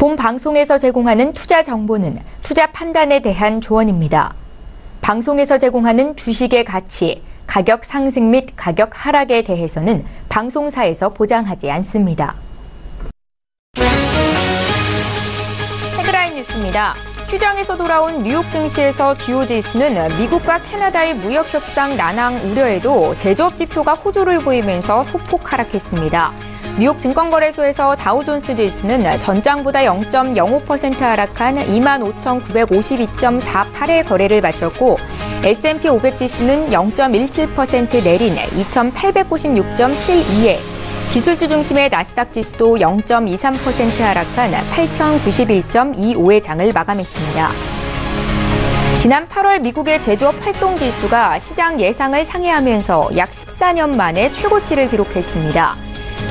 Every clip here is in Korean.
본 방송에서 제공하는 투자 정보는 투자 판단에 대한 조언입니다. 방송에서 제공하는 주식의 가치, 가격 상승 및 가격 하락에 대해서는 방송사에서 보장하지 않습니다. 헤드라인 뉴스입니다. 휴장에서 돌아온 뉴욕 증시에서 주요 지수는 미국과 캐나다의 무역 협상 난항 우려에도 제조업 지표가 호조를 보이면서 소폭 하락했습니다. 뉴욕 증권거래소에서 다우존스 지수는 전장보다 0.05% 하락한 25,952.48의 거래를 마쳤고 S&P 500 지수는 0.17% 내린 2,896.72에 기술주 중심의 나스닥 지수도 0.23% 하락한 8,091.25의 장을 마감했습니다. 지난 8월 미국의 제조업 활동지수가 시장 예상을 상회하면서 약 14년 만에 최고치를 기록했습니다.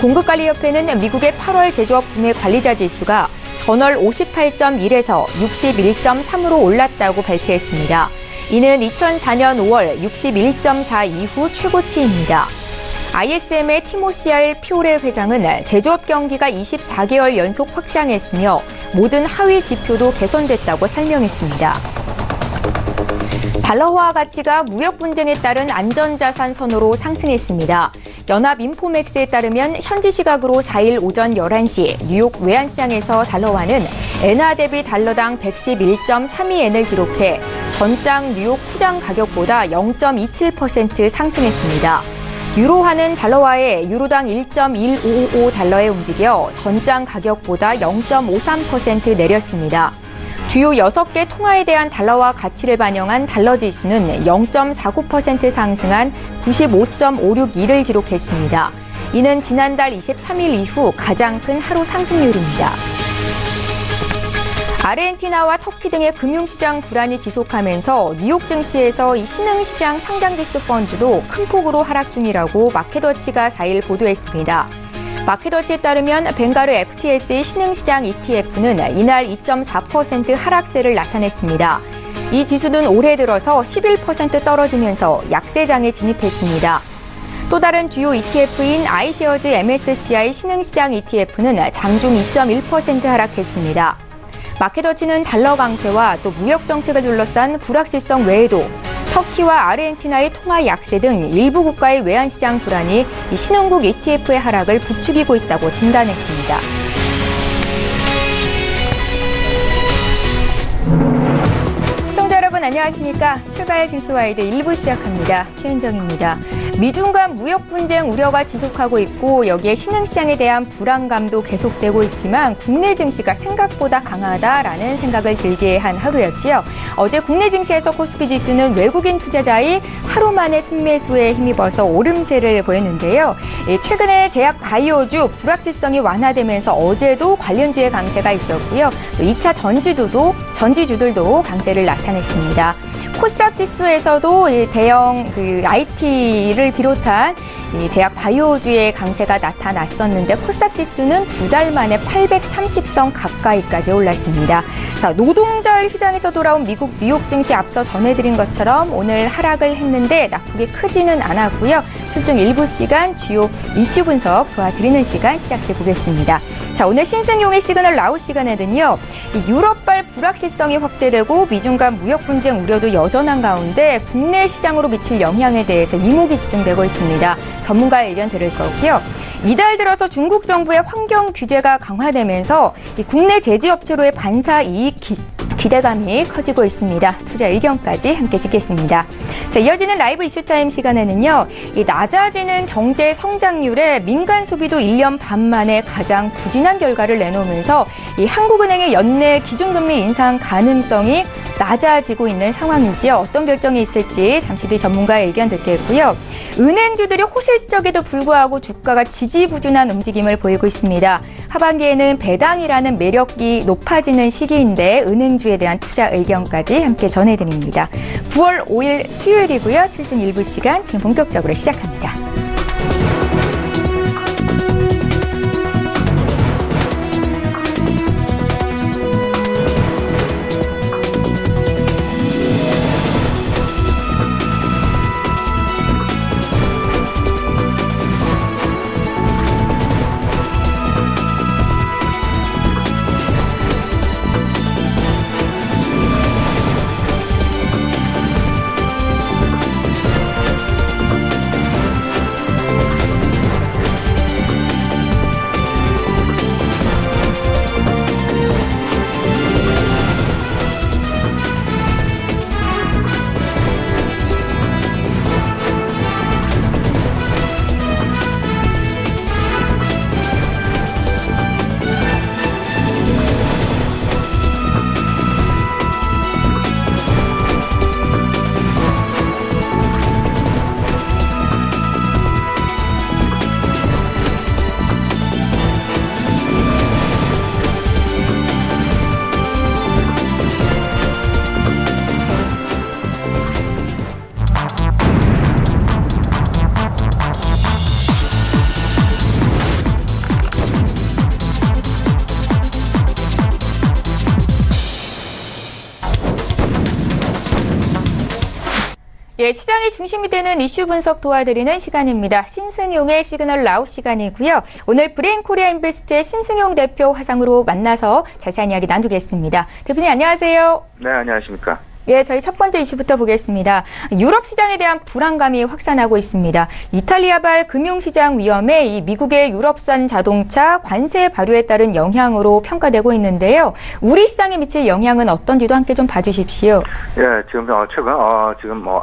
공급관리협회는 미국의 8월 제조업 구매 관리자 지수가 전월 58.1에서 61.3으로 올랐다고 발표했습니다. 이는 2004년 5월 61.4 이후 최고치입니다. ISM의 티모시 R. 피오레 회장은 제조업 경기가 24개월 연속 확장했으며 모든 하위 지표도 개선됐다고 설명했습니다. 달러화 가치가 무역 분쟁에 따른 안전자산 선호로 상승했습니다. 연합인포맥스에 따르면 현지 시각으로 4일 오전 11시 뉴욕 외환시장에서 달러화는 엔화 대비 달러당 111.32엔을 기록해 전장 뉴욕 후장 가격보다 0.27% 상승했습니다. 유로화는 달러화에 유로당 1.155달러에 움직여 전장 가격보다 0.53% 내렸습니다. 주요 6개 통화에 대한 달러화 가치를 반영한 달러 지수는 0.49% 상승한 95.561을 기록했습니다. 이는 지난달 23일 이후 가장 큰 하루 상승률입니다. 아르헨티나와 터키 등의 금융시장 불안이 지속하면서 뉴욕 증시에서 이 신흥시장 상장지수 펀드도 큰 폭으로 하락 중이라고 마켓워치가 4일 보도했습니다. 마켓워치에 따르면 벵가르 FTS의 신흥시장 ETF는 이날 2.4% 하락세를 나타냈습니다. 이 지수는 올해 들어서 11% 떨어지면서 약세장에 진입했습니다. 또 다른 주요 ETF인 iShares MSCI 신흥시장 ETF는 장중 2.1% 하락했습니다. 마켓워치는 달러 강세와 또 무역 정책을 둘러싼 불확실성 외에도 터키와 아르헨티나의 통화 약세 등 일부 국가의 외환시장 불안이 이 신흥국 ETF의 하락을 부추기고 있다고 진단했습니다. 시청자 여러분 안녕하십니까? 출발 진수와이드 1부 시작합니다. 최은정입니다. 미중 간 무역 분쟁 우려가 지속하고 있고 여기에 신흥시장에 대한 불안감도 계속되고 있지만 국내 증시가 생각보다 강하다라는 생각을 들게 한 하루였지요. 어제 국내 증시에서 코스피 지수는 외국인 투자자의 하루 만에 순매수에 힘입어서 오름세를 보였는데요. 최근에 제약 바이오주 불확실성이 완화되면서 어제도 관련주의 강세가 있었고요. 또 2차 전지주들도 강세를 나타냈습니다. 코스닥 지수에서도 대형 IT를 비롯한 제약 바이오주의 강세가 나타났었는데 코스닥 지수는 2달 만에 830선 가까이까지 올랐습니다. 자, 노동절 휴장에서 돌아온 미국 뉴욕 증시 앞서 전해드린 것처럼 오늘 하락을 했는데 나쁘게 크지는 않았고요. 출중 일부 시간 주요 이슈 분석 도와드리는 시간 시작해 보겠습니다. 자, 오늘 신승용의 시그널 라우 시간에는요. 유럽발 불확실성이 확대되고 미중 간 무역 분쟁 우려도 여전한 가운데 국내 시장으로 미칠 영향에 대해서 이목이 집중되고 있습니다. 전문가의 의견 들을 거고요. 이달 들어서 중국 정부의 환경 규제가 강화되면서 국내 제지업체로의 반사 이익 기대감이 커지고 있습니다. 투자 의견까지 함께 짚겠습니다. 자, 이어지는 라이브 이슈타임 시간에는요. 낮아지는 경제 성장률에 민간 소비도 1년 반 만에 가장 부진한 결과를 내놓으면서 한국은행의 연내 기준금리 인상 가능성이 낮아지고 있는 상황이지요. 어떤 결정이 있을지 잠시 뒤 전문가의 의견 듣겠고요. 은행주들이 호실적에도 불구하고 주가가 지지부진한 움직임을 보이고 있습니다. 하반기에는 배당이라는 매력이 높아지는 시기인데 은행주에 대한 투자 의견까지 함께 전해드립니다. 9월 5일 수요일이고요. 출중 일부 시간 지금 본격적으로 시작합니다. 예, 시장의 중심이 되는 이슈 분석 도와드리는 시간입니다. 신승용의 시그널 라우 시간이고요. 오늘 브레인코리아 인베스트의 신승용 대표 화상으로 만나서 자세한 이야기 나누겠습니다. 대표님 안녕하세요. 네, 안녕하십니까. 예, 저희 첫 번째 이슈부터 보겠습니다. 유럽 시장에 대한 불안감이 확산하고 있습니다. 이탈리아발 금융시장 위험에 이 미국의 유럽산 자동차 관세 발효에 따른 영향으로 평가되고 있는데요. 우리 시장에 미칠 영향은 어떤지도 함께 좀 봐주십시오. 예, 지금 최근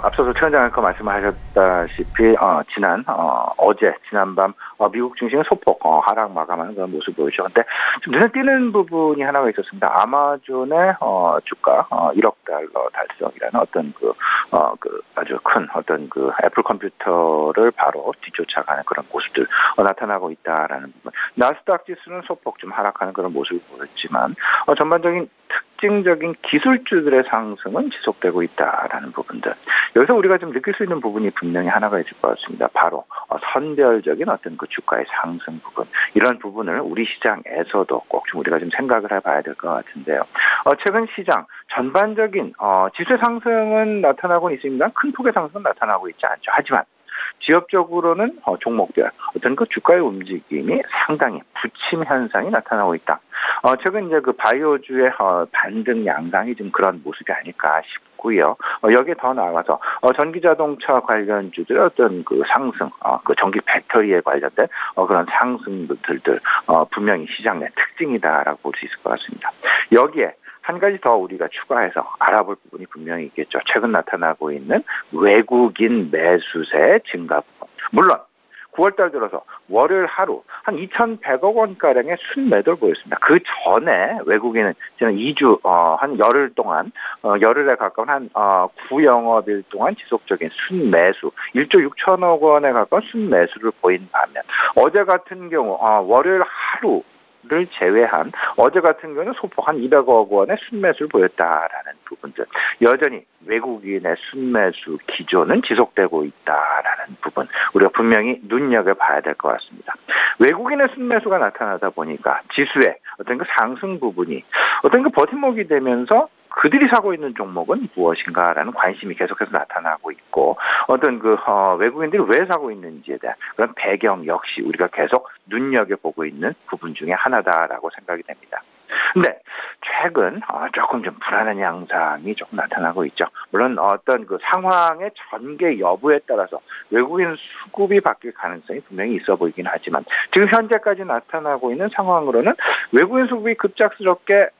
앞서서 최 원장님께서 말씀하셨다시피 지난밤 미국 증시는 소폭 하락 마감하는 그런 모습 보이죠. 근데 좀 눈에 띄는 부분이 하나가 있었습니다. 아마존의 주가 1억 달러 달성이라는 어떤 아주 큰 어떤 애플 컴퓨터를 바로 뒤쫓아가는 그런 모습들 나타나고 있다라는 부분. 나스닥 지수는 소폭 좀 하락하는 그런 모습을 보였지만 전반적인 특징적인 기술주들의 상승은 지속되고 있다라는 부분들. 여기서 우리가 좀 느낄 수 있는 부분이 분명히 하나가 있을 것 같습니다. 바로 선별적인 어떤 그 주가의 상승 부분. 이런 부분을 우리 시장에서도 꼭 좀 우리가 좀 생각을 해봐야 될 것 같은데요. 최근 시장 전반적인 지수 상승은 나타나고 있습니다. 큰 폭의 상승은 나타나고 있지 않죠. 하지만 지역적으로는 종목별 어떤 그 주가의 움직임이 상당히 부침 현상이 나타나고 있다. 최근 이제 그 바이오주의 반등 양상이 좀 그런 모습이 아닐까 싶고요. 여기에 더 나아가서 전기자동차 관련주들의 어떤 그 상승, 그 전기 배터리에 관련된 그런 상승들들 분명히 시장 내 특징이다라고 볼 수 있을 것 같습니다. 여기에 한 가지 더 우리가 추가해서 알아볼 부분이 분명히 있겠죠. 최근 나타나고 있는 외국인 매수세의 증가 부분. 물론 9월달 들어서 월요일 하루 한 2,100억 원가량의 순매도를 보였습니다. 그 전에 외국인은 지난 2주 한 열흘 동안 열흘에 가까운 한 9영업일 동안 지속적인 순매수 1조 6천억 원에 가까운 순매수를 보인 반면 어제 같은 경우 월요일 하루 를 제외한 어제 같은 경우는 소폭 한 200억 원의 순매수를 보였다라는 부분들. 여전히 외국인의 순매수 기조는 지속되고 있다라는 부분. 우리가 분명히 눈여겨봐야 될 것 같습니다. 외국인의 순매수가 나타나다 보니까 지수의 어떤 그 상승 부분이 어떤 그 버팀목이 되면서 그들이 사고 있는 종목은 무엇인가라는 관심이 계속해서 나타나고 있고 어떤 외국인들이 왜 사고 있는지에 대한 그런 배경 역시 우리가 계속 눈여겨보고 있는 부분 중에 하나다라고 생각이 됩니다. 근데 최근 조금 좀 불안한 양상이 조금 나타나고 있죠. 물론 어떤 그 상황의 전개 여부에 따라서 외국인 수급이 바뀔 가능성이 분명히 있어 보이긴 하지만 지금 현재까지 나타나고 있는 상황으로는 외국인 수급이 급작스럽게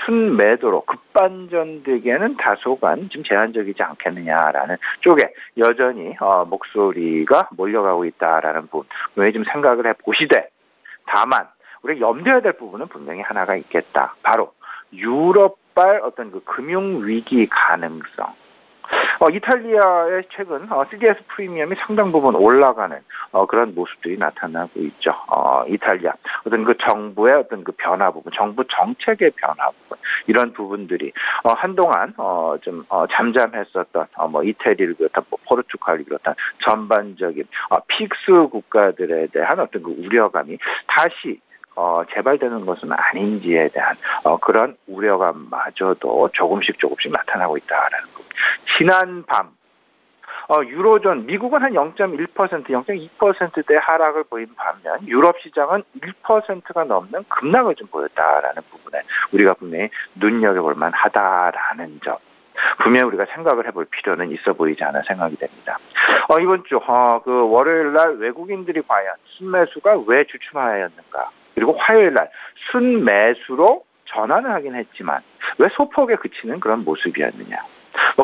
순매도로 급반전되기에는 다소간 좀 제한적이지 않겠느냐라는 쪽에 여전히 목소리가 몰려가고 있다라는 부분 분명히 좀 생각을 해보시되 다만 우리가 염두해야 될 부분은 분명히 하나가 있겠다. 바로 유럽발 어떤 그 금융위기 가능성. 이탈리아의 최근 CDS 프리미엄이 상당 부분 올라가는 그런 모습들이 나타나고 있죠. 이탈리아 어떤 그 정부의 어떤 그 변화 부분, 정부 정책의 변화 부분 이런 부분들이 한동안 좀 잠잠했었던 이태리를 비롯한 포르투갈을 비롯한 전반적인 픽스 국가들에 대한 어떤 그 우려감이 다시 재발되는 것은 아닌지에 대한 그런 우려감마저도 조금씩 나타나고 있다라는 것. 지난 밤 유로존 미국은 한 0.1%, 0.2%대 하락을 보인 반면 유럽 시장은 1%가 넘는 급락을 좀 보였다라는 부분에 우리가 분명히 눈여겨볼 만하다라는 점. 분명히 우리가 생각을 해볼 필요는 있어 보이지 않아 생각이 됩니다. 이번 주 월요일 날 외국인들이 과연 순매수가 왜 주춤하였는가? 그리고 화요일 날 순매수로 전환을 하긴 했지만 왜 소폭에 그치는 그런 모습이었느냐.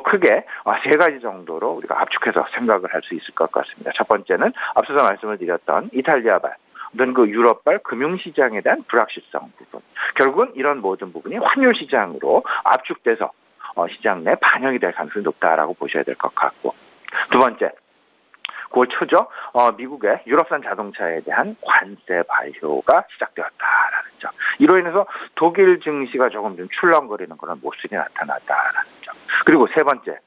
크게 세 가지 정도로 우리가 압축해서 생각을 할 수 있을 것 같습니다. 첫 번째는 앞서서 말씀을 드렸던 이탈리아발 어떤 그 유럽발 금융시장에 대한 불확실성 부분. 결국은 이런 모든 부분이 환율 시장으로 압축돼서 시장 내 반영이 될 가능성이 높다라고 보셔야 될 것 같고. 두 번째, 9월 초죠. 미국의 유럽산 자동차에 대한 관세 발효가 시작되었다라는 점. 이로 인해서 독일 증시가 조금 좀 출렁거리는 그런 모습이 나타났다라는 점. 그리고 세 번째,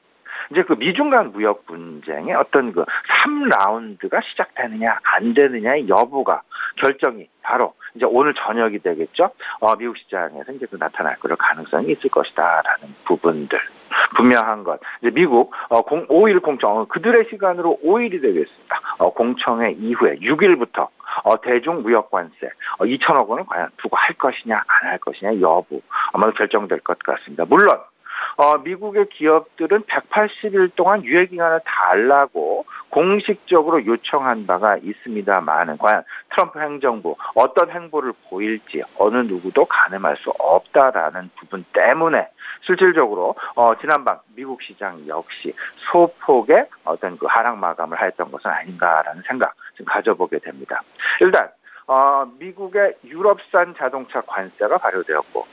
이제 그 미중 간 무역 분쟁의 어떤 그 3라운드가 시작되느냐 안 되느냐의 여부가 결정이 바로 이제 오늘 저녁이 되겠죠. 미국 시장에서 이제 나타날 그럴 가능성이 있을 것이다라는 부분들. 분명한 것. 이제 미국 5일 공청 그들의 시간으로 5일이 되겠습니다. 공청회 이후에 6일부터 대중 무역 관세 2천억 원을 과연 두고 할 것이냐 안 할 것이냐 여부 아마도 결정될 것 같습니다. 물론 미국의 기업들은 180일 동안 유예 기간을 달라고 공식적으로 요청한 바가 있습니다만 과연 트럼프 행정부 어떤 행보를 보일지 어느 누구도 가늠할 수 없다라는 부분 때문에 실질적으로 지난밤 미국 시장 역시 소폭의 어떤 그 하락 마감을 하였던 것은 아닌가라는 생각 지금 가져보게 됩니다. 일단 미국의 유럽산 자동차 관세가 발효되었고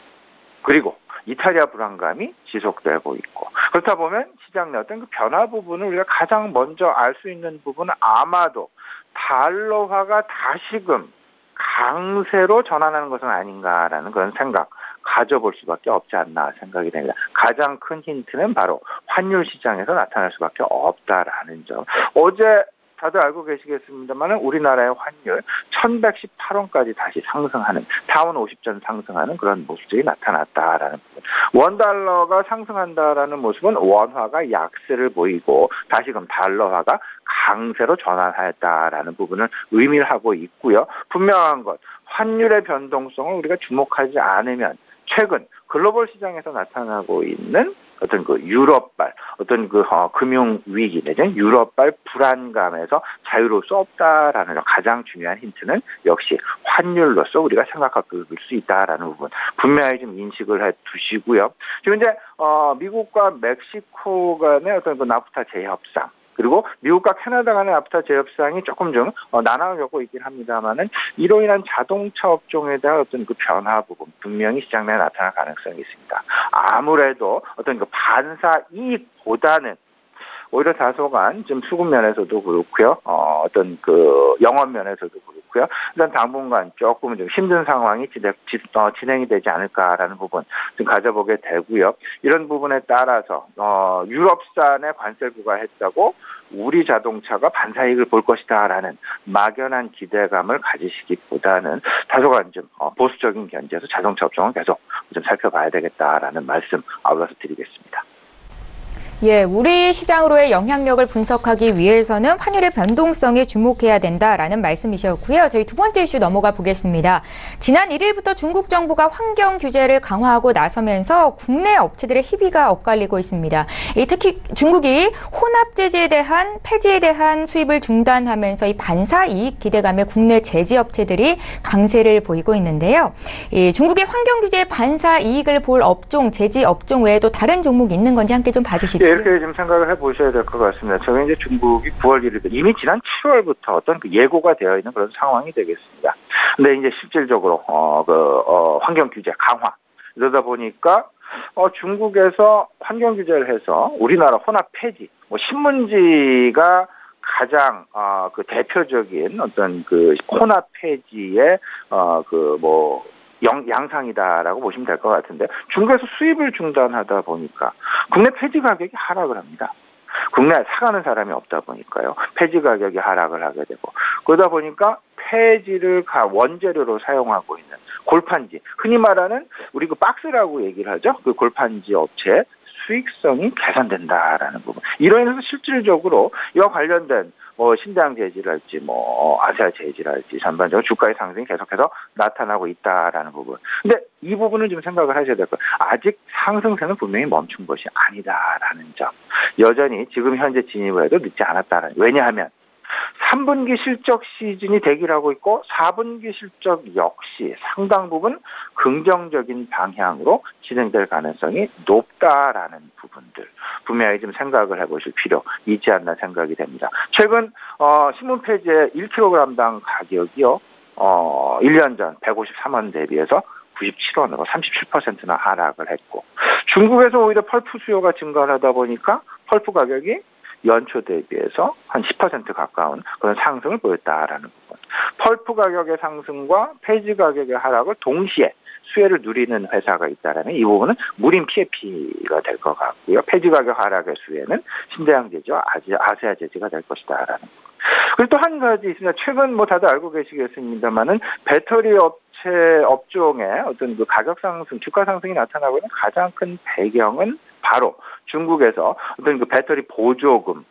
그리고 이탈리아 불안감이 지속되고 있고 그렇다 보면 시장 내 어떤 그 변화 부분을 우리가 가장 먼저 알 수 있는 부분은 아마도 달러화가 다시금 강세로 전환하는 것은 아닌가라는 그런 생각 가져볼 수밖에 없지 않나 생각이 됩니다. 가장 큰 힌트는 바로 환율 시장에서 나타날 수밖에 없다라는 점. 어제 다들 알고 계시겠습니다만 우리나라의 환율 1118원까지 다시 상승하는 다운 50전 상승하는 그런 모습들이 나타났다라는 부분. 원달러가 상승한다라는 모습은 원화가 약세를 보이고 다시금 달러화가 강세로 전환하였다라는 부분을 의미를 하고 있고요. 분명한 것 환율의 변동성을 우리가 주목하지 않으면 최근 글로벌 시장에서 나타나고 있는 어떤 그 유럽발 어떤 그 금융 위기 내지는 유럽발 불안감에서 자유로울 수 없다라는 가장 중요한 힌트는 역시 환율로서 우리가 생각할 수 있다라는 부분 분명히 좀 인식을 해 두시고요. 지금 이제 미국과 멕시코 간의 어떤 그 나프타 재협상 그리고 미국과 캐나다 간의 나프타 재협상이 조금 좀 난항을 겪고 있긴 합니다만은 이로 인한 자동차 업종에 대한 어떤 그 변화 부분 분명히 시장 내에 나타날 가능성이 있습니다. 아무래도 어떤 그 반사 이익보다는 오히려 다소간 좀 수급 면에서도 그렇고요. 어떤 그 영업 면에서도 그렇고요. 일단 당분간 조금 좀 힘든 상황이 진행이 되지 않을까라는 부분 좀 가져보게 되고요. 이런 부분에 따라서 유럽산에 관세를 부과했다고 우리 자동차가 반사이익을 볼 것이다라는 막연한 기대감을 가지시기보다는 다소간 좀 보수적인 견지에서 자동차 업종은 계속 좀 살펴봐야 되겠다라는 말씀 아울러서 드리겠습니다. 예, 우리 시장으로의 영향력을 분석하기 위해서는 환율의 변동성에 주목해야 된다라는 말씀이셨고요. 저희 두 번째 이슈 넘어가 보겠습니다. 지난 1일부터 중국 정부가 환경 규제를 강화하고 나서면서 국내 업체들의 희비가 엇갈리고 있습니다. 특히 중국이 혼합 제재에 대한 폐지에 대한 수입을 중단하면서 이 반사 이익 기대감에 국내 제지 업체들이 강세를 보이고 있는데요. 중국의 환경 규제에 반사 이익을 볼 업종, 제지 업종 외에도 다른 종목이 있는 건지 함께 좀 봐주십시오. 이렇게 좀 생각을 해보셔야 될 것 같습니다. 저는 이제 중국이 9월 1일 이미 지난 7월부터 어떤 그 예고가 되어 있는 그런 상황이 되겠습니다. 근데 이제 실질적으로 환경 규제 강화 이러다 보니까 중국에서 환경 규제를 해서 우리나라 혼합 폐지, 신문지가 가장 그 대표적인 어떤 그 혼합 폐지의 양상이다라고 보시면 될 것 같은데 중국에서 수입을 중단하다 보니까 국내 폐지 가격이 하락을 합니다. 국내에 사가는 사람이 없다 보니까요. 폐지 가격이 하락을 하게 되고 그러다 보니까 폐지를 원재료로 사용하고 있는 골판지 흔히 말하는 우리 그 박스라고 얘기를 하죠. 그 골판지 업체 수익성이 개선된다라는 부분. 이로 인해서 실질적으로 이와 관련된 신대항 재질랄지 아시아 재질랄지 전반적으로 주가의 상승이 계속해서 나타나고 있다라는 부분. 근데 이 부분을 좀 생각을 하셔야 될 거예요. 아직 상승세는 분명히 멈춘 것이 아니다라는 점. 여전히 지금 현재 진입을 해도 늦지 않았다라는. 왜냐하면 3분기 실적 시즌이 대기하고 있고 4분기 실적 역시 상당 부분 긍정적인 방향으로 진행될 가능성이 높다라는 부분들 분명히 좀 생각을 해보실 필요 있지 않나 생각이 됩니다. 최근 신문 폐지의 1kg당 가격이요 1년 전 153원 대비해서 97원으로 37%나 하락을 했고 중국에서 오히려 펄프 수요가 증가를 하다 보니까 펄프 가격이 연초 대비해서 한 10% 가까운 그런 상승을 보였다라는 부분. 펄프 가격의 상승과 폐지 가격의 하락을 동시에 수혜를 누리는 회사가 있다라는 이 부분은 무림 PFP가 될 것 같고요. 폐지 가격 하락의 수혜는 신대항 제지와 아시아 제지가 될 것이다라는 부분. 그리고 또 한 가지 있습니다. 최근 다들 알고 계시겠습니다만은 배터리 업종의 어떤 그 가격 상승, 주가 상승이 나타나고 있는 가장 큰 배경은 바로 중국에서 어떤 그 배터리 보조금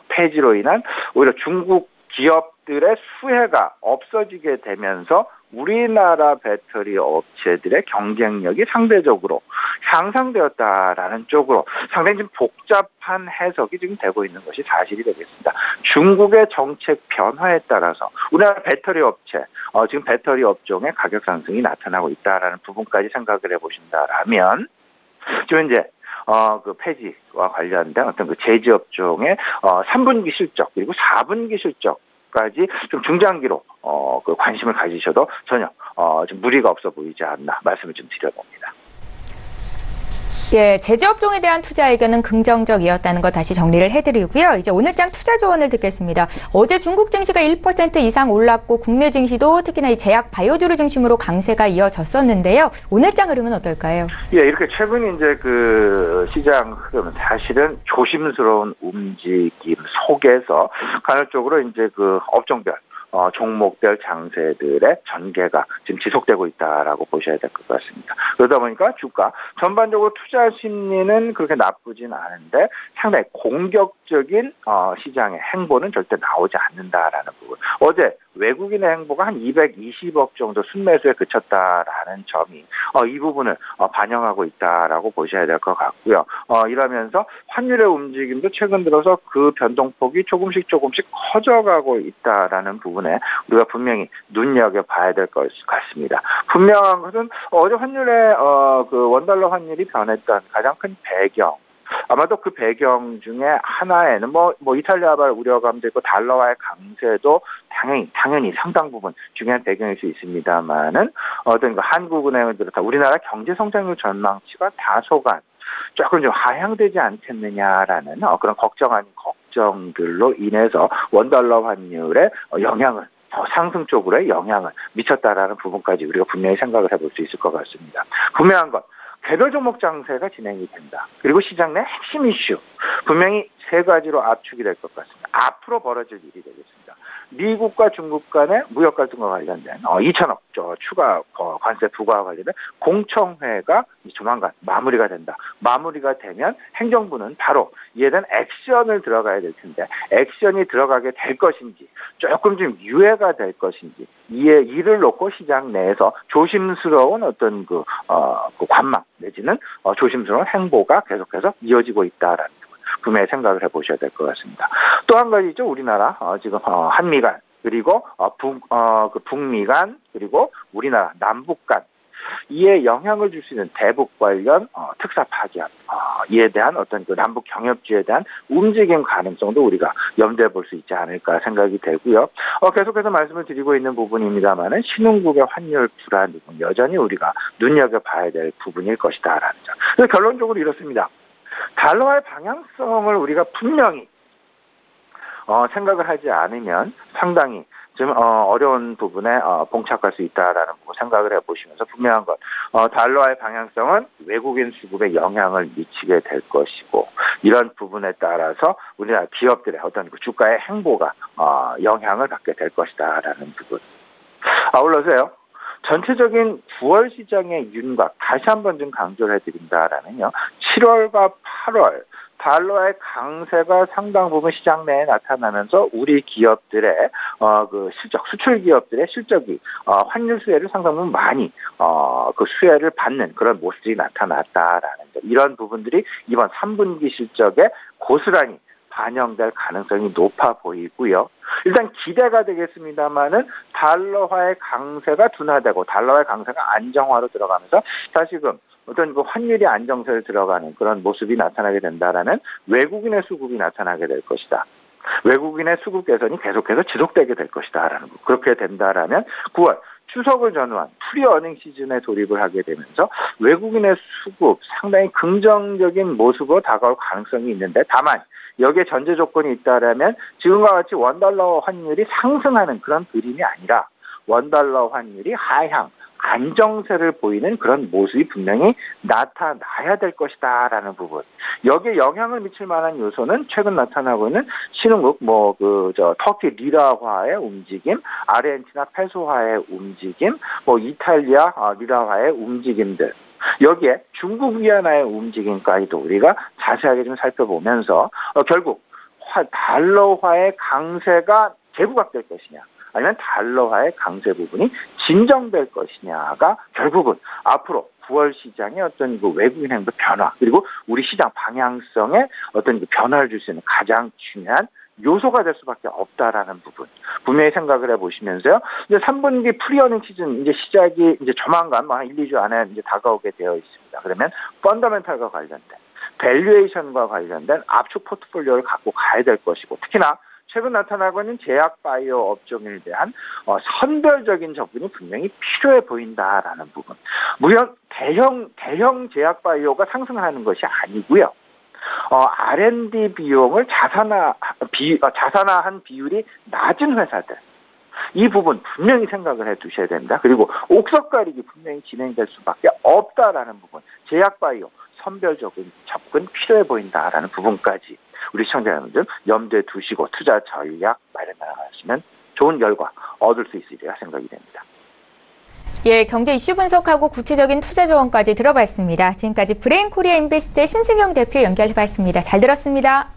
폐지로 인한 오히려 중국 기업들의 수혜가 없어지게 되면서 우리나라 배터리 업체들의 경쟁력이 상대적으로 향상되었다라는 쪽으로 상당히 좀 복잡한 해석이 지금 되고 있는 것이 사실이 되겠습니다. 중국의 정책 변화에 따라서 우리나라 배터리 업체, 지금 배터리 업종의 가격 상승이 나타나고 있다라는 부분까지 생각을 해보신다라면 지금 이제 그 폐지와 관련된 어떤 그 제지 업종의 3분기 실적 그리고 4분기 실적까지 좀 중장기로 그 관심을 가지셔도 전혀 좀 무리가 없어 보이지 않나 말씀을 좀 드려봅니다. 예, 제재 업종에 대한 투자 의견은 긍정적이었다는 거 다시 정리를 해드리고요. 이제 오늘장 투자 조언을 듣겠습니다. 어제 중국 증시가 1% 이상 올랐고 국내 증시도 특히나 이 제약 바이오주를 중심으로 강세가 이어졌었는데요. 오늘장 흐름은 어떨까요? 예, 이렇게 최근 이제 그 시장 흐름 사실은 조심스러운 움직임 속에서 간헐적으로 이제 그 업종별 종목별 장세들의 전개가 지금 지속되고 있다라고 보셔야 될 것 같습니다. 그러다 보니까 주가 전반적으로 투자 심리는 그렇게 나쁘진 않은데 상당히 공격적인 시장의 행보는 절대 나오지 않는다라는 부분. 어제 외국인의 행보가 한 220억 정도 순매수에 그쳤다라는 점이 이 부분을 반영하고 있다라고 보셔야 될 것 같고요. 이러면서 환율의 움직임도 최근 들어서 그 변동폭이 조금씩 커져가고 있다라는 부분에 우리가 분명히 눈여겨봐야 될 것 같습니다. 분명한 것은 어제 환율의 그 원달러 환율이 변했던 가장 큰 배경. 아마도 그 배경 중에 하나에는 뭐 이탈리아발 우려감도 있고 달러와의 강세도 당연히 상당 부분 중요한 배경일 수 있습니다만은 어떤 그 한국은행을 비롯한 우리나라 경제 성장률 전망치가 다소간 조금 좀 하향되지 않겠느냐라는 그런 걱정들로 인해서 원달러 환율의 영향을 상승 쪽으로의 영향을 미쳤다라는 부분까지 우리가 분명히 생각을 해볼 수 있을 것 같습니다. 분명한 건 개별 종목 장세가 진행이 된다. 그리고 시장 내 핵심 이슈 분명히 세 가지로 압축이 될 것 같습니다. 앞으로 벌어질 일이 되겠습니다. 미국과 중국 간의 무역 갈등과 관련된 2천억 추가 관세 부과와 관련된 공청회가 조만간 마무리가 된다. 마무리가 되면 행정부는 바로 이에 대한 액션을 들어가야 될 텐데 액션이 들어가게 될 것인지 조금 좀 유예가 될 것인지 이를 놓고 시장 내에서 조심스러운 어떤 그 관망 내지는 조심스러운 행보가 계속해서 이어지고 있다라는 분명히 생각을 해보셔야 될 것 같습니다. 또 한 가지죠. 우리나라 지금 한미 간 그리고 북미 간 그리고 우리나라 남북 간 이에 영향을 줄 수 있는 대북 관련 특사 파기한 이에 대한 어떤 그 남북 경협지에 대한 움직임 가능성도 우리가 염두에 볼 수 있지 않을까 생각이 되고요. 계속해서 말씀을 드리고 있는 부분입니다만은 신흥국의 환율 불안은 여전히 우리가 눈여겨봐야 될 부분일 것이다라는 점. 그래서 결론적으로 이렇습니다. 달러의 방향성을 우리가 분명히 생각을 하지 않으면 상당히 좀 어려운 부분에 봉착할 수 있다라는 부분 생각을 해보시면서 분명한 것 달러의 방향성은 외국인 수급에 영향을 미치게 될 것이고 이런 부분에 따라서 우리나라 기업들의 어떤 그 주가의 행보가 영향을 받게 될 것이다라는 부분. 아울러서요. 전체적인 9월 시장의 윤곽 다시 한번 좀 강조를 해드린다라면요. 7월과 8월 달러의 강세가 상당 부분 시장 내에 나타나면서 우리 기업들의 그 실적, 수출 기업들의 실적이 환율 수혜를 상당 부분 많이 그 수혜를 받는 그런 모습이 나타났다라는 점. 이런 부분들이 이번 3분기 실적에 고스란히 반영될 가능성이 높아 보이고요. 일단 기대가 되겠습니다만은 달러화의 강세가 둔화되고 달러의 강세가 안정화로 들어가면서 다시금 어떤 그 환율이 안정세를 들어가는 그런 모습이 나타나게 된다라는 외국인의 수급이 나타나게 될 것이다. 외국인의 수급 개선이 계속해서 지속되게 될 것이다라는 거. 그렇게 된다라면 9월 추석을 전후한 프리어닝 시즌에 돌입을 하게 되면서 외국인의 수급 상당히 긍정적인 모습으로 다가올 가능성이 있는데 다만 여기에 전제 조건이 있다라면 지금과 같이 원달러 환율이 상승하는 그런 그림이 아니라 원달러 환율이 하향 안정세를 보이는 그런 모습이 분명히 나타나야 될 것이다라는 부분. 여기에 영향을 미칠 만한 요소는 최근 나타나고 있는 신흥국 터키 리라화의 움직임, 아르헨티나 페소화의 움직임, 이탈리아 리라화의 움직임들. 여기에 중국 위안화의 움직임까지도 우리가 자세하게 좀 살펴보면서 결국 달러화의 강세가 재부각될 것이냐 아니면 달러화의 강세 부분이 진정될 것이냐가 결국은 앞으로 9월 시장의 어떤 그 외국인 행보 변화 그리고 우리 시장 방향성에 어떤 그 변화를 줄 수 있는 가장 중요한 요소가 될 수밖에 없다라는 부분 분명히 생각을 해보시면서요. 이제 3분기 프리어닝 시즌 이제 시작이 이제 조만간 한 1, 2주 안에 이제 다가오게 되어 있습니다. 그러면 펀더멘탈과 관련된 밸류에이션과 관련된 압축 포트폴리오를 갖고 가야 될 것이고 특히나 최근 나타나고 있는 제약 바이오 업종에 대한 선별적인 접근이 분명히 필요해 보인다라는 부분. 물론 대형 제약 바이오가 상승하는 것이 아니고요. R&D 비용을 자산화한 비율이 낮은 회사들. 이 부분 분명히 생각을 해 두셔야 됩니다. 그리고 옥석 가리기 분명히 진행될 수밖에 없다라는 부분. 제약 바이오 선별적인 접근 필요해 보인다라는 부분까지 우리 시청자 여러분들 염두에 두시고 투자 전략 마련해 나가시면 좋은 결과 얻을 수 있으리라 생각이 됩니다. 예, 경제 이슈 분석하고 구체적인 투자 조언까지 들어봤습니다. 지금까지 브레인 코리아 인베스트의 신승용 대표 연결해봤습니다. 잘 들었습니다.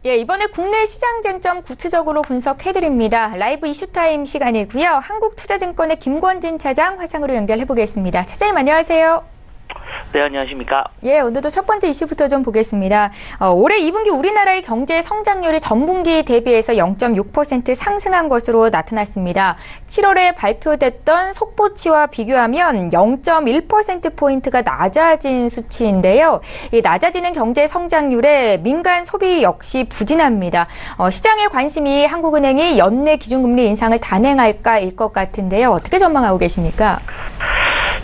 예, 이번에 국내 시장 쟁점 구체적으로 분석해드립니다. 라이브 이슈타임 시간이고요. 한국투자증권의 김권진 차장 화상으로 연결해보겠습니다. 차장님 안녕하세요. 네, 안녕하십니까. 예, 오늘도 첫 번째 이슈부터 좀 보겠습니다. 올해 2분기 우리나라의 경제 성장률이 전분기 대비해서 0.6% 상승한 것으로 나타났습니다. 7월에 발표됐던 속보치와 비교하면 0.1%포인트가 낮아진 수치인데요. 이 낮아지는 경제 성장률에 민간 소비 역시 부진합니다. 시장의 관심이 한국은행이 연내 기준금리 인상을 단행할까일 것 같은데요. 어떻게 전망하고 계십니까?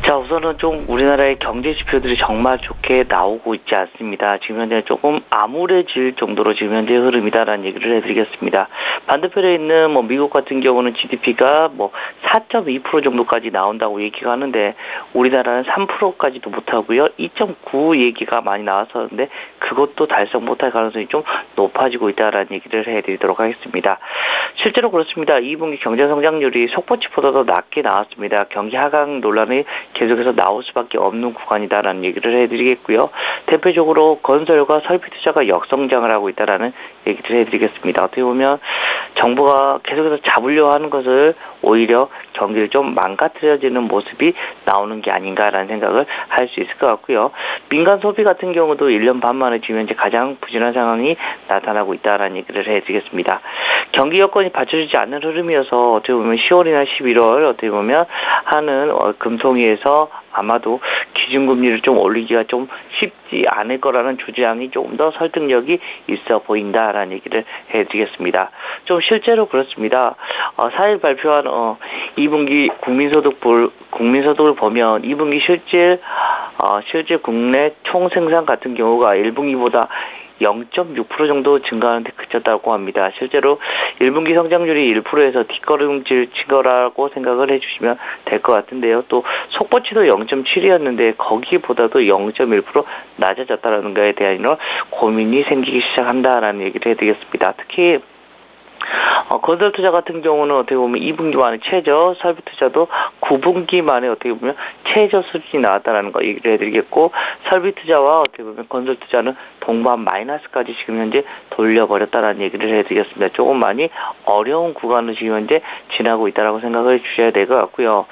자, 우선은 좀 우리나라의 경제 지표들이 정말 좋게 나오고 있지 않습니다. 지금 현재 조금 암울해질 정도로 지금 현재 흐름이다라는 얘기를 해드리겠습니다. 반대편에 있는 미국 같은 경우는 GDP가 4.2% 정도까지 나온다고 얘기가 하는데 우리나라는 3%까지도 못하고요. 2.9 얘기가 많이 나왔었는데 그것도 달성 못할 가능성이 좀 높아지고 있다라는 얘기를 해드리도록 하겠습니다. 실제로 그렇습니다. 2분기 경제 성장률이 속보치보다도 낮게 나왔습니다. 경기 하강 논란이 계속해서 나올 수밖에 없는 구간이다라는 얘기를 해드리겠고요. 대표적으로 건설과 설비 투자가 역성장을 하고 있다라는 얘기를 해드리겠습니다. 어떻게 보면 정부가 계속해서 잡으려 하는 것을 오히려 경기를 좀 망가뜨려지는 모습이 나오는 게 아닌가라는 생각을 할 수 있을 것 같고요. 민간 소비 같은 경우도 1년 반 만에 지금 현재 가장 부진한 상황이 나타나고 있다라는 얘기를 해드리겠습니다. 경기 여건이 받쳐주지 않는 흐름이어서 어떻게 보면 10월이나 11월 어떻게 보면 하는 금통위에서 아마도 기준금리를 좀 올리기가 좀 쉽지 않을 거라는 주장이 조금 더 설득력이 있어 보인다라는 얘기를 해드리겠습니다. 좀 실제로 그렇습니다. 4일 발표한 2분기 국민소득을 보면 2분기 실제 국내 총생산 같은 경우가 1분기보다 0.6% 정도 증가하는데 그쳤다고 합니다. 실제로 1분기 성장률이 1%에서 뒷걸음질 친 거라고 생각을 해주시면 될 것 같은데요. 또 속보치도 0.7이었는데 거기보다도 0.1% 낮아졌다는 거에 대한 고민이 생기기 시작한다라는 얘기를 해드리겠습니다. 특히 건설 투자 같은 경우는 어떻게 보면 2분기 만에 최저, 설비 투자도 9분기 만에 어떻게 보면 최저 수준이 나왔다는 거 얘기를 해드리겠고, 설비 투자와 어떻게 보면 건설 투자는 동반 마이너스까지 지금 현재 돌려버렸다라는 얘기를 해드리겠습니다. 조금 많이 어려운 구간을 지금 현재 지나고 있다라고 생각을 주셔야 될 것 같고요.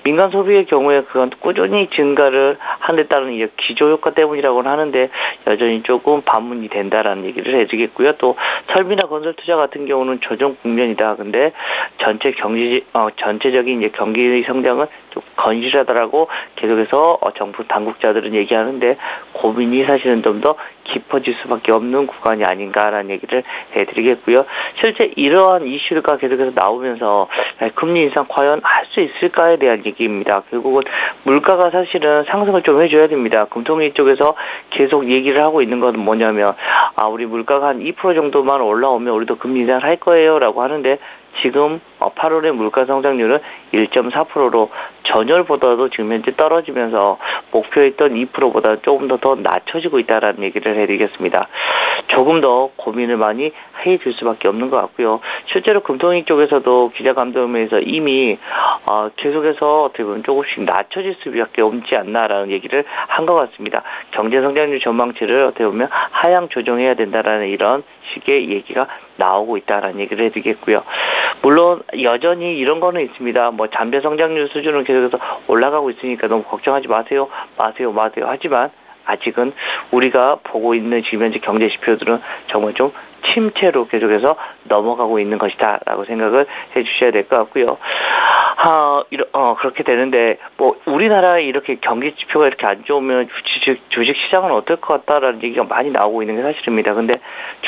민간 소비의 경우에 그건 꾸준히 증가를 하는 데 따른 기조효과 때문이라고는 하는데 여전히 조금 반문이 된다라는 얘기를 해드리겠고요. 또 설비나 건설 투자 같은 경우는 조정 국면이다. 근데 전체적인 경기 성장은 좀 건실하다라고 계속해서 정부 당국자들은 얘기하는데 고민이 사실은 좀 더 깊어질 수밖에 없는 구간이 아닌가라는 얘기를 해드리겠고요. 실제 이러한 이슈가 계속해서 나오면서 금리 인상 과연 할 수 있을까에 대한 얘기입니다. 결국은 물가가 사실은 상승을 좀 해줘야 됩니다. 금통위 쪽에서 계속 얘기를 하고 있는 건 뭐냐면 우리 물가가 한 2% 정도만 올라오면 우리도 금리 인상을 할 거예요 라고 하는데 지금 8월의 물가 성장률은 1.4%로 전월보다도 지금 현재 떨어지면서 목표했던 2%보다 조금 더 낮춰지고 있다라는 얘기를 해드리겠습니다. 조금 더 고민을 많이 해줄 수밖에 없는 것 같고요. 실제로 금통위 쪽에서도 기자간담회에서 이미 계속해서 어떻게 보면 조금씩 낮춰질 수밖에 없지 않나라는 얘기를 한 것 같습니다. 경제 성장률 전망치를 어떻게 보면 하향 조정해야 된다라는 이런 식의 얘기가 나오고 있다라는 얘기를 해드리겠고요. 물론 여전히 이런 거는 있습니다. 뭐 잠재 성장률 수준은 계속해서 올라가고 있으니까 너무 걱정하지 마세요. 하지만 아직은 우리가 보고 있는 지금 현재 경제 지표들은 정말 좀 침체로 계속해서 넘어가고 있는 것이다라고 생각을 해주셔야 될 것 같고요. 그렇게 되는데 뭐 우리나라에 이렇게 경기 지표가 이렇게 안 좋으면 주식 시장은 어떨 것 같다라는 얘기가 많이 나오고 있는 게 사실입니다. 근데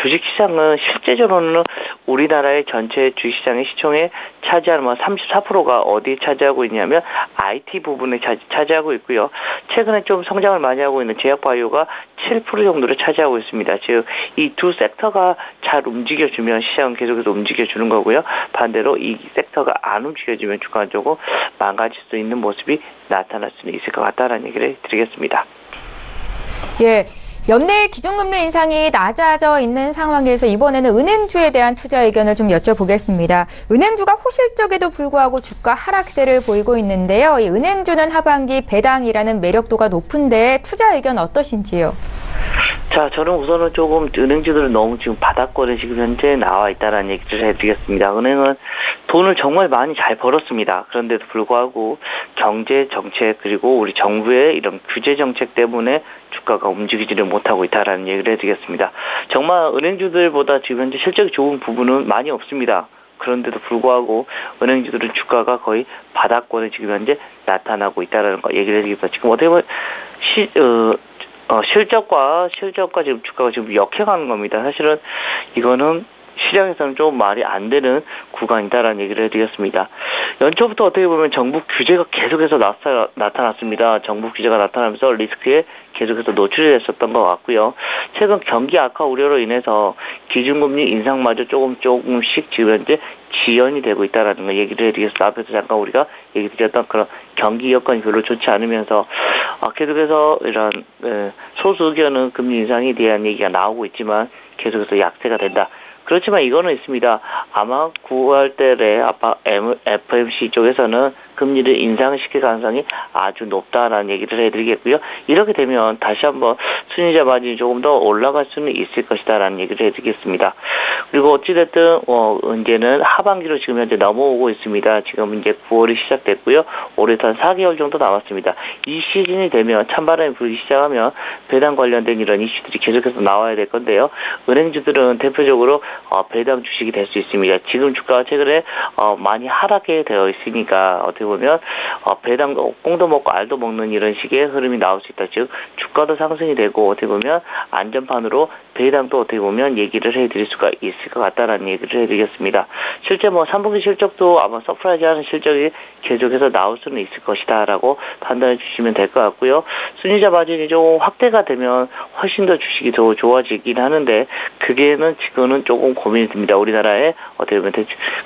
주식 시장은 실제적으로는 우리나라의 전체 주식 시장의 시총에 차지하는 34%가 어디에 차지하고 있냐면 IT 부분에 차지하고 있고요. 최근에 좀 성장을 많이 하고 있는 제약바이오가 7% 정도를 차지하고 있습니다. 즉 이 두 섹터가 잘 움직여주면 시장은 계속해서 움직여주는 거고요. 반대로 이 섹터가 안 움직여주면 주가는 조금 망가질 수 있는 모습이 나타날 수는 있을 것 같다라는 얘기를 드리겠습니다. 예. 연내 기준금리 인상이 낮아져 있는 상황에서 이번에는 은행주에 대한 투자 의견을 좀 여쭤보겠습니다. 은행주가 호실적에도 불구하고 주가 하락세를 보이고 있는데요. 이 은행주는 하반기 배당이라는 매력도가 높은데 투자 의견 어떠신지요? 자, 저는 우선은 조금 은행주들은 너무 지금 바닥권에 지금 현재 나와 있다는 얘기를 해드리겠습니다. 은행은 돈을 정말 많이 잘 벌었습니다. 그런데도 불구하고 경제 정책 그리고 우리 정부의 이런 규제 정책 때문에 주가가 움직이지를 못하고 있다라는 얘기를 해드리겠습니다. 정말 은행주들보다 지금 현재 실적이 좋은 부분은 많이 없습니다. 그런데도 불구하고 은행주들은 주가가 거의 바닥권에 지금 현재 나타나고 있다는 거 얘기를 해드리겠습니다. 지금 어떻게 보면 실적과 지금 주가가 지금 역행하는 겁니다. 사실은 이거는 시장에서는 좀 말이 안 되는 구간이다라는 얘기를 해드리겠습니다. 연초부터 어떻게 보면 정부 규제가 계속해서 나타났습니다. 정부 규제가 나타나면서 리스크에 계속해서 노출이 됐었던 것 같고요. 최근 경기 악화 우려로 인해서 기준금리 인상마저 조금씩 지금 현재 지연이 되고 있다라는 걸 얘기를 해드리겠습니다. 앞에서 잠깐 우리가 얘기 드렸던 그런 경기 여건이 별로 좋지 않으면서 계속해서 이런 소수 의견은 금리 인상에 대한 얘기가 나오고 있지만 계속해서 약세가 된다. 그렇지만 이거는 있습니다. 아마 9월 달에 FMC 쪽에서는 금리를 인상시킬 가능성이 아주 높다라는 얘기를 해드리겠고요. 이렇게 되면 다시 한번 순이자 마진이 조금 더 올라갈 수는 있을 것이다라는 얘기를 해드리겠습니다. 그리고 어찌됐든 이제는 하반기로 지금 현재 넘어오고 있습니다. 지금 이제 9월이 시작됐고요. 올해도 한 4개월 정도 남았습니다. 이 시즌이 되면 찬바람이 불기 시작하면 배당 관련된 이런 이슈들이 계속해서 나와야 될 건데요. 은행주들은 대표적으로 배당 주식이 될 수 있습니다. 지금 주가가 최근에 많이 하락해 되어 있으니까 어떻게 보면 배당도 꽁도 먹고 알도 먹는 이런 식의 흐름이 나올 수 있다. 즉 주가도 상승이 되고 어떻게 보면 안전판으로 배당도 어떻게 보면 얘기를 해드릴 수가 있을 것 같다라는 얘기를 해드리겠습니다. 실제 3분기 실적도 아마 서프라이즈하는 실적이 계속해서 나올 수는 있을 것이다라고 판단해 주시면 될 것 같고요. 순이자 마진이 좀 확대가 되면 훨씬 더 주식이 더 좋아지긴 하는데 그게는 지금은 조금 고민이 듭니다. 우리나라의 어떻게 보면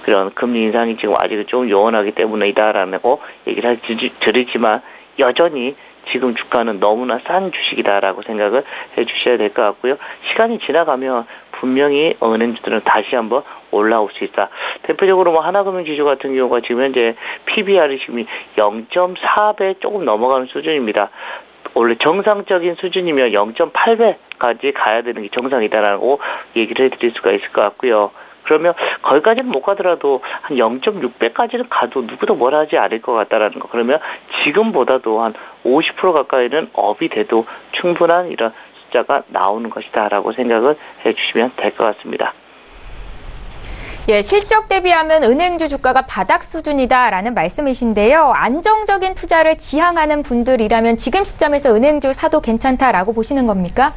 그런 금리 인상이 지금 아직은 좀 요원하기 때문이다라고 얘기를 드리지만 여전히 지금 주가는 너무나 싼 주식이다라고 생각을 해주셔야 될 것 같고요. 시간이 지나가면 분명히 은행주들은 다시 한번 올라올 수 있다. 대표적으로 하나금융지주 같은 경우가 지금 현재 PBR이 지금 0.4배 조금 넘어가는 수준입니다. 원래 정상적인 수준이면 0.8배까지 가야 되는 게 정상이다라고 얘기를 해드릴 수가 있을 것 같고요. 그러면 거기까지는 못 가더라도 한 0.6배까지는 가도 누구도 뭐라 하지 않을 것 같다라는 거. 그러면 지금보다도 한 50% 가까이는 업이 돼도 충분한 이런 숫자가 나오는 것이다라고 생각을 해주시면 될 것 같습니다. 예, 실적 대비하면 은행주 주가가 바닥 수준이다라는 말씀이신데요. 안정적인 투자를 지향하는 분들이라면 지금 시점에서 은행주 사도 괜찮다라고 보시는 겁니까?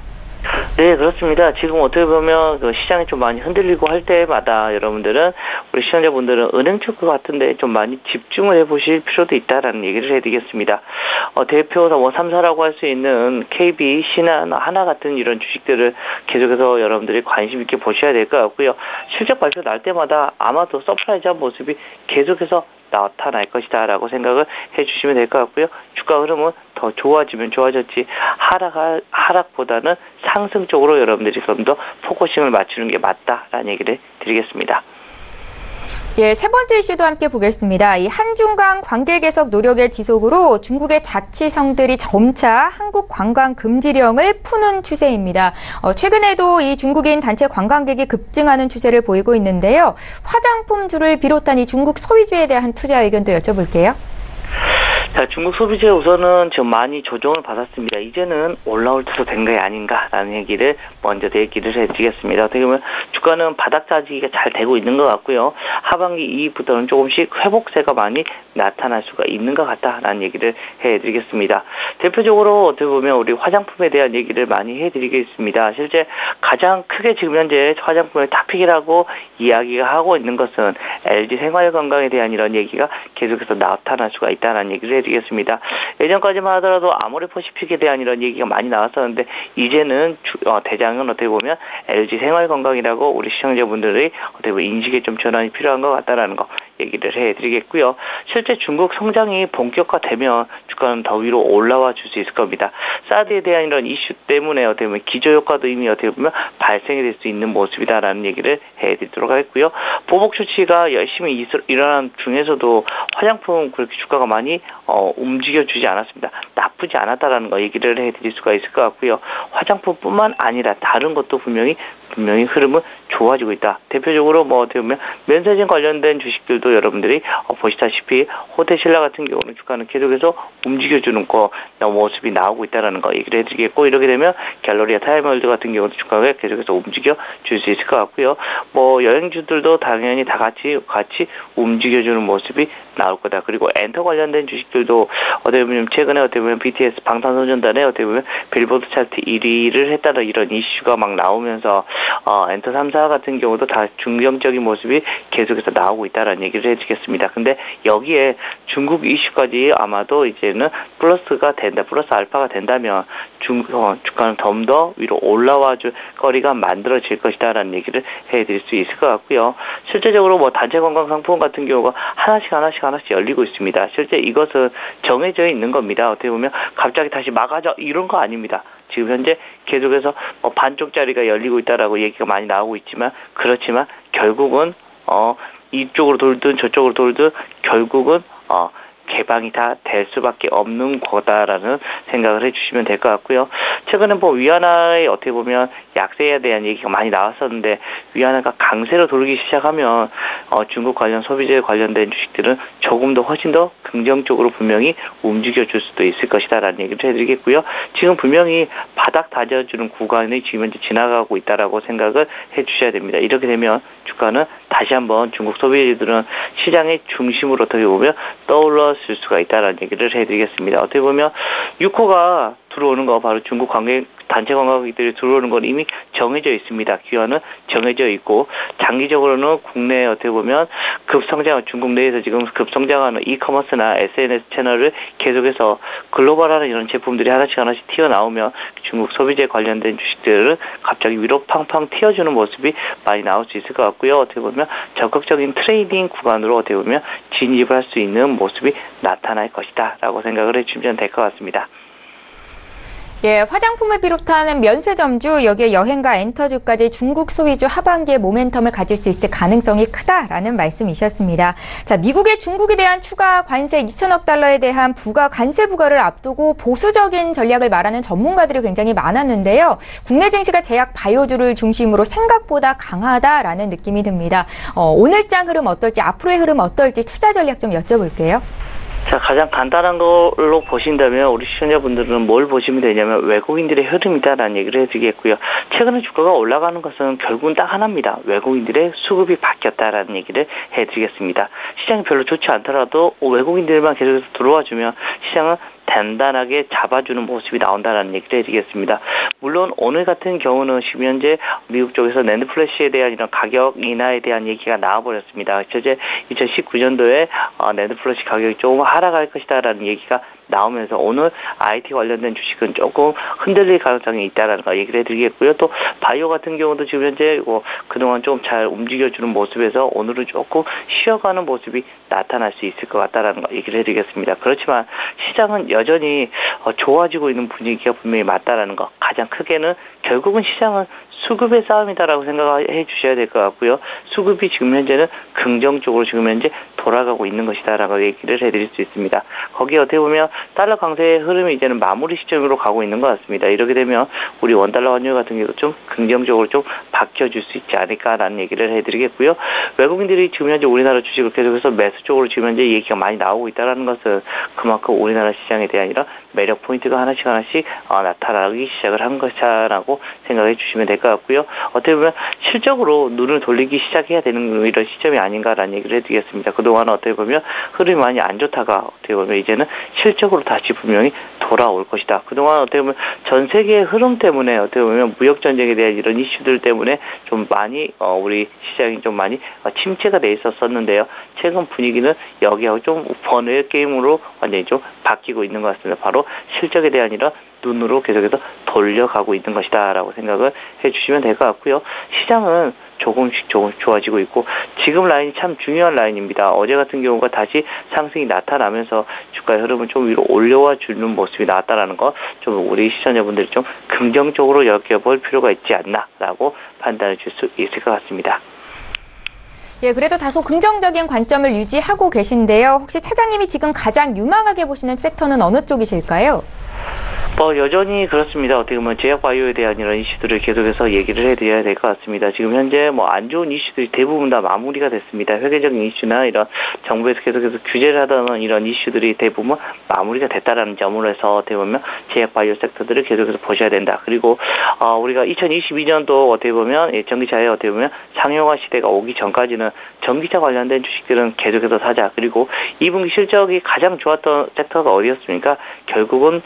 네, 그렇습니다. 지금 어떻게 보면 그 시장이 좀 많이 흔들리고 할 때마다 여러분들은 우리 시청자분들은 은행 쪽 같은데 좀 많이 집중을 해보실 필요도 있다라는 얘기를 해드리겠습니다. 대표 뭐 3사라고 할 수 있는 KB, 신한, 하나 같은 이런 주식들을 계속해서 여러분들이 관심 있게 보셔야 될 것 같고요. 실적 발표 날 때마다 아마도 서프라이즈한 모습이 계속해서 나타날 것이다 라고 생각을 해주시면 될 것 같고요. 주가 흐름은 더 좋아지면 좋아졌지 하락보다는 상승 쪽으로 여러분들이 좀 더 포커싱을 맞추는 게 맞다라는 얘기를 드리겠습니다. 예, 세 번째 이슈도 함께 보겠습니다. 이 한중 간 관계 개선 노력의 지속으로 중국의 자치성들이 점차 한국 관광 금지령을 푸는 추세입니다. 최근에도 이 중국인 단체 관광객이 급증하는 추세를 보이고 있는데요. 화장품주를 비롯한 이 중국 소비주에 대한 투자 의견도 여쭤볼게요. 자, 중국 소비재 우선은 좀 많이 조정을 받았습니다. 이제는 올라올 때도 된 게 아닌가라는 얘기를 먼저 얘기를 해드리겠습니다. 어떻게 보면 주가는 바닥 다지기가 잘 되고 있는 것 같고요. 하반기 이익부터는 조금씩 회복세가 많이 나타날 수가 있는 것 같다라는 얘기를 해드리겠습니다. 대표적으로 어떻게 보면 우리 화장품에 대한 얘기를 많이 해드리겠습니다. 실제 가장 크게 지금 현재 화장품을 탑픽이라고 이야기가 하고 있는 것은 LG 생활건강에 대한 이런 얘기가 계속해서 나타날 수가 있다는 얘기를 해드리겠습니다. 예전까지만 하더라도 아모레퍼시픽에 대한 이런 얘기가 많이 나왔었는데 이제는 대장은 어떻게 보면 LG 생활건강이라고 우리 시청자분들의 어떻게 보면 인식에 좀 전환이 필요한 것 같다라는 거 얘기를 해드리겠고요. 실제 중국 성장이 본격화되면 주가는 더 위로 올라와 줄 수 있을 겁니다. 사드에 대한 이런 이슈 때문에 어떻게 보면 기저효과도 이미 어떻게 보면 발생이 될 수 있는 모습이다라는 얘기를 해드리도록 하겠고요. 보복 조치가 열심히 일어난 중에서도 화장품 그렇게 주가가 많이 움직여주지 않았습니다. 나쁘지 않았다라는 거 얘기를 해드릴 수가 있을 것 같고요. 화장품뿐만 아니라 다른 것도 분명히 흐름은 좋아지고 있다. 대표적으로 뭐 어떻게 보면 면세점 관련된 주식들도 여러분들이 보시다시피 호텔신라 같은 경우는 주가는 계속해서 움직여주는 모습이 나오고 있다는 거 얘기를 해드리겠고 이렇게 되면 갤러리아 타임월드 같은 경우도 주가가 계속해서 움직여줄 수 있을 것 같고요. 뭐 여행주들도 당연히 다 같이 움직여주는 모습이 나올 거다. 그리고 엔터 관련된 주식들도 어떻게 보면 최근에 어떻게 보면 BTS 방탄소년단에 어떻게 보면 빌보드 차트 1위를 했다는 이런 이슈가 막 나오면서 엔터 3사 같은 경우도 다 중경적인 모습이 계속해서 나오고 있다는 얘기를 해주겠습니다. 근데 여기에 중국 이슈까지 아마도 이제는 플러스 알파가 된다면 주가는 좀 더 위로 올라와 줄 거리가 만들어질 것이다라는 얘기를 해드릴 수 있을 것 같고요. 실제적으로 뭐 단체 관광 상품 같은 경우가 하나씩 열리고 있습니다. 실제 이것은 정해져 있는 겁니다. 어떻게 보면 갑자기 다시 막아줘 이런 거 아닙니다. 지금 현재 계속해서 반쪽짜리가 열리고 있다라고 얘기가 많이 나오고 있지만 그렇지만 결국은 이쪽으로 돌든 저쪽으로 돌든 결국은 개방이 다 될 수밖에 없는 거다라는 생각을 해주시면 될 것 같고요. 최근에 뭐 위안화의 어떻게 보면 약세에 대한 얘기가 많이 나왔었는데 위안화가 강세로 돌기 시작하면 중국 관련 소비재 관련된 주식들은 조금 더 훨씬 더 긍정적으로 분명히 움직여줄 수도 있을 것이다라는 얘기를 해드리겠고요. 지금 분명히 바닥 다져주는 구간이 지금 현재 지나가고 있다라고 생각을 해주셔야 됩니다. 이렇게 되면 주가는 다시 한번 중국 소비재들은 시장의 중심으로 어떻게 보면 떠올랐을 수가 있다라는 얘기를 해드리겠습니다. 어떻게 보면 6호가 들어오는 거 바로 중국 단체 관광객들이 들어오는 건 이미 정해져 있습니다. 기한은 정해져 있고 장기적으로는 국내에 어떻게 보면 중국 내에서 지금 급성장하는 이커머스나 SNS 채널을 계속해서 글로벌하는 이런 제품들이 하나씩 튀어나오면 중국 소비재 관련된 주식들은 갑자기 위로 팡팡 튀어주는 모습이 많이 나올 수 있을 것 같고요. 어떻게 보면 적극적인 트레이딩 구간으로 어떻게 보면 진입을 할 수 있는 모습이 나타날 것이다 라고 생각을 해주시면 될 것 같습니다. 예, 화장품을 비롯한 면세점주, 여기에 여행과 엔터주까지 중국 소비주 하반기에 모멘텀을 가질 수 있을 가능성이 크다라는 말씀이셨습니다. 자, 미국의 중국에 대한 추가 관세 2천억 달러에 대한 관세 부과를 앞두고 보수적인 전략을 말하는 전문가들이 굉장히 많았는데요. 국내 증시가 제약 바이오주를 중심으로 생각보다 강하다라는 느낌이 듭니다. 오늘장 흐름 어떨지, 앞으로의 흐름 어떨지 투자 전략 좀 여쭤볼게요. 자, 가장 간단한 걸로 보신다면 우리 시청자분들은 뭘 보시면 되냐면 외국인들의 흐름이다라는 얘기를 해드리겠고요. 최근에 주가가 올라가는 것은 결국은 딱 하나입니다. 외국인들의 수급이 바뀌었다라는 얘기를 해드리겠습니다. 시장이 별로 좋지 않더라도 외국인들만 계속해서 들어와주면 시장은 단단하게 잡아주는 모습이 나온다라는 얘기를 해드리겠습니다. 물론 오늘 같은 경우는 지금 현재 미국 쪽에서 낸드 플래시에 대한 이런 가격 인하에 대한 얘기가 나와버렸습니다. 이제 2019년도에 낸드 플래시 가격이 조금 하락할 것이다라는 얘기가 나오면서 오늘 IT 관련된 주식은 조금 흔들릴 가능성이 있다라는 거 얘기를 해드리겠고요. 또 바이오 같은 경우도 지금 현재 그동안 좀 잘 움직여주는 모습에서 오늘은 조금 쉬어가는 모습이 나타날 수 있을 것 같다라는 거 얘기를 해드리겠습니다. 그렇지만 시장은 여전히 좋아지고 있는 분위기가 분명히 맞다라는 거, 가장 크게는 결국은 시장은 수급의 싸움이다라고 생각해 주셔야 될 것 같고요. 수급이 지금 현재는 긍정적으로 지금 현재 돌아가고 있는 것이다라고 얘기를 해드릴 수 있습니다. 거기에 어떻게 보면 달러 강세의 흐름이 이제는 마무리 시점으로 가고 있는 것 같습니다. 이렇게 되면 우리 원달러 환율 같은 경우도 좀 긍정적으로 좀 바뀌어줄 수 있지 않을까라는 얘기를 해드리겠고요. 외국인들이 지금 현재 우리나라 주식을 계속해서 매수 쪽으로 지금 현재 얘기가 많이 나오고 있다는 것은 그만큼 우리나라 시장에 대한 이런 매력 포인트가 하나씩 나타나기 시작을 한 것이라고 생각해 주시면 될 것 같고요. 어떻게 보면 실적으로 눈을 돌리기 시작해야 되는 이런 시점이 아닌가라는 얘기를 해드리겠습니다. 그동안 어떻게 보면 흐름이 많이 안 좋다가 어떻게 보면 이제는 실적으로 다시 분명히 돌아올 것이다. 그동안 어떻게 보면 전 세계의 흐름 때문에 어떻게 보면 무역 전쟁에 대한 이런 이슈들 때문에 좀 많이 우리 시장이 좀 많이 침체가 돼 있었었는데요. 최근 분위기는 여기하고 좀 번외 게임으로 완전히 좀 바뀌고 있는 것 같습니다. 바로 실적에 대한 이런 눈으로 계속해서 돌려가고 있는 것이다라고 생각을 해주시면 될 것 같고요. 시장은 조금씩 좋아지고 있고 지금 라인이 참 중요한 라인입니다. 어제 같은 경우가 다시 상승이 나타나면서 주가의 흐름을 좀 위로 올려와 주는 모습이 나왔다라는 거 좀 우리 시청자분들이 좀 긍정적으로 여겨볼 필요가 있지 않나라고 판단해 줄 수 있을 것 같습니다. 예, 그래도 다소 긍정적인 관점을 유지하고 계신데요. 혹시 차장님이 지금 가장 유망하게 보시는 섹터는 어느 쪽이실까요? 여전히 그렇습니다. 어떻게 보면 제약 바이오에 대한 이런 이슈들을 계속해서 얘기를 해드려야 될 것 같습니다. 지금 현재 안 좋은 이슈들이 대부분 다 마무리가 됐습니다. 회계적인 이슈나 이런 정부에서 계속해서 규제를 하던 이런 이슈들이 대부분 마무리가 됐다라는 점으로 해서 어떻게 보면 제약 바이오 섹터들을 계속해서 보셔야 된다. 그리고 우리가 2022년도 어떻게 보면 전기차에 어떻게 보면 상용화 시대가 오기 전까지는 전기차 관련된 주식들은 계속해서 사자. 그리고 2분기 실적이 가장 좋았던 섹터가 어디였습니까? 결국은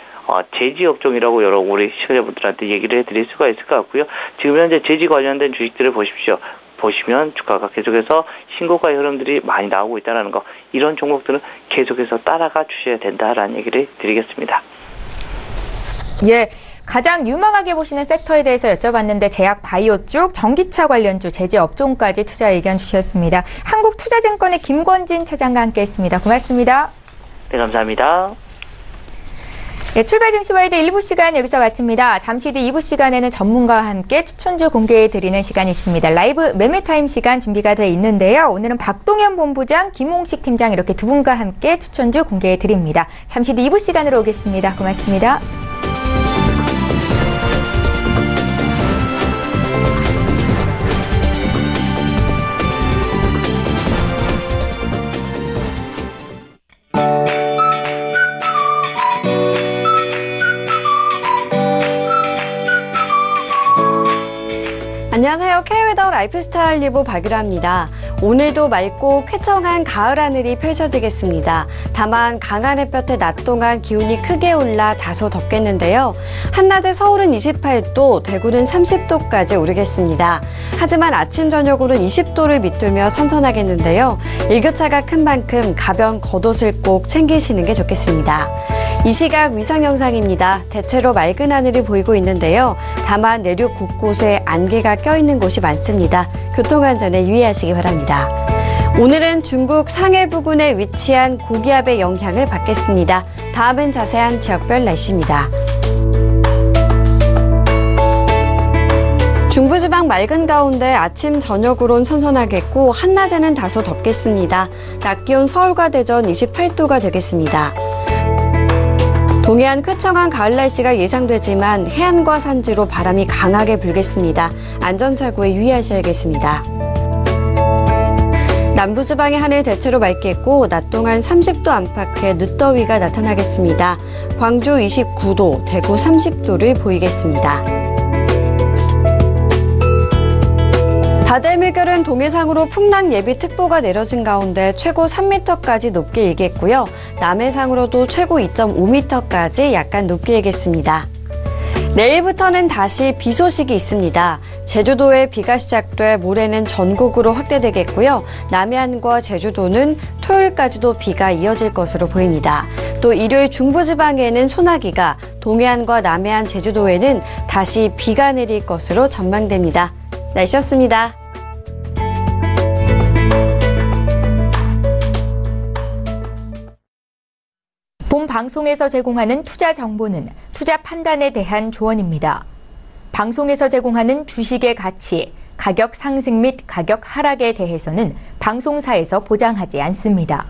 제지 업종이라고 여러 우리 시청자분들한테 얘기를 해드릴 수가 있을 것 같고요. 지금 현재 제지 관련된 주식들을 보십시오. 보시면 주가가 계속해서 신고가의 흐름들이 많이 나오고 있다는 거, 이런 종목들은 계속해서 따라가 주셔야 된다라는 얘기를 드리겠습니다. 예, 가장 유망하게 보시는 섹터에 대해서 여쭤봤는데 제약 바이오 쪽, 전기차 관련주, 제지 업종까지 투자 의견 주셨습니다. 한국투자증권의 김권진 차장과 함께했습니다. 고맙습니다. 네, 감사합니다. 네, 출발 증시와이드 1부 시간 여기서 마칩니다. 잠시 뒤 2부 시간에는 전문가와 함께 추천주 공개해드리는 시간이 있습니다. 라이브 매매타임 시간 준비가 돼 있는데요. 오늘은 박동현 본부장, 김홍식 팀장 이렇게 두 분과 함께 추천주 공개해드립니다. 잠시 뒤 2부 시간으로 오겠습니다. 고맙습니다. 안녕하세요. K웨더 라이프스타일 리보 박유라입니다. 오늘도 맑고 쾌청한 가을 하늘이 펼쳐지겠습니다. 다만 강한 햇볕에 낮 동안 기온이 크게 올라 다소 덥겠는데요. 한낮에 서울은 28도, 대구는 30도까지 오르겠습니다. 하지만 아침 저녁으로는 20도를 밑돌며 선선하겠는데요. 일교차가 큰 만큼 가벼운 겉옷을 꼭 챙기시는 게 좋겠습니다. 이 시각 위성 영상입니다. 대체로 맑은 하늘이 보이고 있는데요. 다만 내륙 곳곳에 안개가 껴있는 곳이 많습니다. 교통안전에 유의하시기 바랍니다. 오늘은 중국 상해 부근에 위치한 고기압의 영향을 받겠습니다. 다음은 자세한 지역별 날씨입니다. 중부지방 맑은 가운데 아침 저녁으론 선선하겠고 한낮에는 다소 덥겠습니다. 낮 기온 서울과 대전 28도가 되겠습니다. 동해안 쾌청한 가을 날씨가 예상되지만 해안과 산지로 바람이 강하게 불겠습니다. 안전사고에 유의하셔야겠습니다. 남부지방의 하늘 대체로 맑겠고 낮 동안 30도 안팎의 늦더위가 나타나겠습니다. 광주 29도, 대구 30도를 보이겠습니다. 바다의 동해상으로 풍랑 예비특보가 내려진 가운데 최고 3m까지 높게 일겠고요. 남해상으로도 최고 2.5m까지 약간 높게 일겠습니다. 내일부터는 다시 비 소식이 있습니다. 제주도에 비가 시작돼 모레는 전국으로 확대되겠고요. 남해안과 제주도는 토요일까지도 비가 이어질 것으로 보입니다. 또 일요일 중부지방에는 소나기가, 동해안과 남해안 제주도에는 다시 비가 내릴 것으로 전망됩니다. 날씨였습니다. 본 방송에서 제공하는 투자 정보는 투자 판단에 대한 조언입니다. 방송에서 제공하는 주식의 가치, 가격 상승 및 가격 하락에 대해서는 방송사에서 보장하지 않습니다.